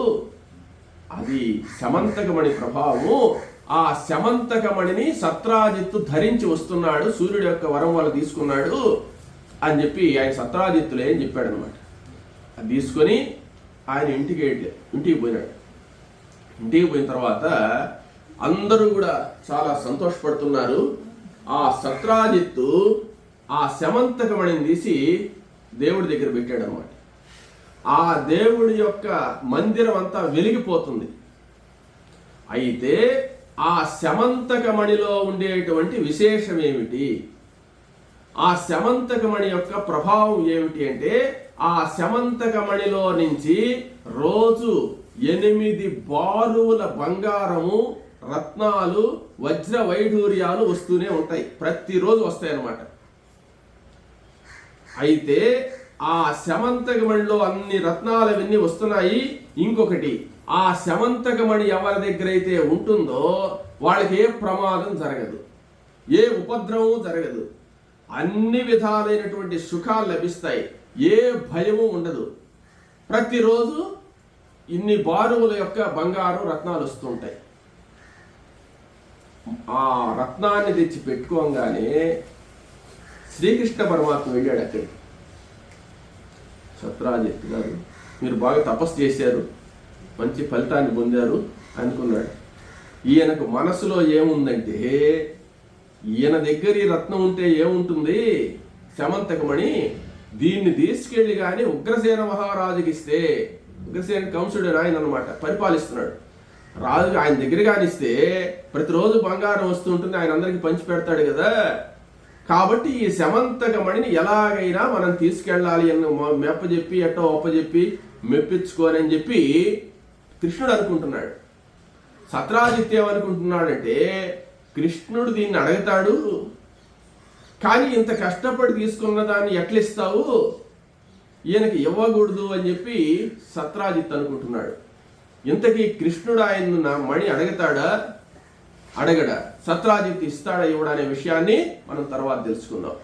అది శమంతకమణి ప్రభావము. ఆ శమంతకమణిని సత్రాజిత్తు ధరించి వస్తున్నాడు, సూర్యుడు యొక్క వరం వాళ్ళు తీసుకున్నాడు అని చెప్పి ఆయన సత్రాజిత్తులు ఏం చెప్పాడు అనమాట. అది తీసుకొని ఆయన ఇంటికి పోయినాడు. ఇంటికి పోయిన తర్వాత అందరూ కూడా చాలా సంతోషపడుతున్నారు. ఆ సత్రాజిత్తు ఆ శమంతకమణిని తీసి దేవుడి దగ్గర పెట్టాడు అనమాట. ఆ దేవుడి యొక్క మందిరం అంతా వెలిగిపోతుంది. అయితే ఆ శమంతకమణిలో ఉండేటువంటి విశేషం ఏమిటి, ఆ శమంతకమణి యొక్క ప్రభావం ఏమిటి అంటే, ఆ శమంతకమణిలో నుంచి రోజు 8 బారువుల బంగారము, రత్నాలు, వజ్ర వైఢూర్యాలు వస్తూనే ఉంటాయి. ప్రతిరోజు వస్తాయి అన్నమాట. అయితే ఆ శమంతకమణిలో అన్ని రత్నాలు అవన్నీ వస్తున్నాయి. ఇంకొకటి, ఆ శమంతకమణి ఎవరి దగ్గర అయితే ఉంటుందో వాళ్ళకి ఏ ప్రమాదం జరగదు, ఏ ఉపద్రవం జరగదు, అన్ని విధాలైనటువంటి సుఖాలు లభిస్తాయి, ఏ భయము ఉండదు. ప్రతిరోజు ఇన్ని బారువుల యొక్క బంగారు రత్నాలు వస్తుంటాయి. ఆ రత్నాన్ని తెచ్చి పెట్టుకోగానే శ్రీకృష్ణ పరమాత్మ వెళ్ళాడు అక్కడికి. సత్రాజిత్ గారు, మీరు బాగా తపస్సు చేశారు, మంచి ఫలితాన్ని పొందారు అనుకున్నాడు. ఈయనకు మనసులో ఏముందంటే, ఈయన దగ్గర ఈ రత్నం ఉంటే ఏముంటుంది, శమంతకమణి, దీన్ని తీసుకెళ్లి కానీ ఉగ్రసేన మహారాజుకి ఇస్తే, ఉగ్రసేన కంసుడు ఆయన అన్నమాట, పరిపాలిస్తున్నాడు రాజు, ఆయన దగ్గర కానిస్తే ప్రతిరోజు బంగారం వస్తూ ఉంటుంది, ఆయన అందరికి పంచి పెడతాడు కదా. కాబట్టి ఈ శమంతకమణిని ఎలాగైనా మనం తీసుకెళ్ళాలి అని మెప్పజెప్పి, ఎట్టో ఒప్పజెప్పి మెప్పించుకోనని చెప్పి కృష్ణుడు అనుకుంటున్నాడు. సత్రాజిత్ ఏమనుకుంటున్నాడంటే, కృష్ణుడు దీన్ని అడుగుతాడు, కానీ ఇంత కష్టపడి తీసుకున్న దాన్ని ఎట్లిస్తావు, ఈయనకి ఇవ్వకూడదు అని చెప్పి సత్రాజిత్ అనుకుంటున్నాడు. ఇంతకీ కృష్ణుడు ఆయన మణి అడగతాడా, అడగడా, సత్రాజిత్ ఇస్తాడా ఇవ్వడా అనే విషయాన్ని మనం తర్వాత తెలుసుకుందాం.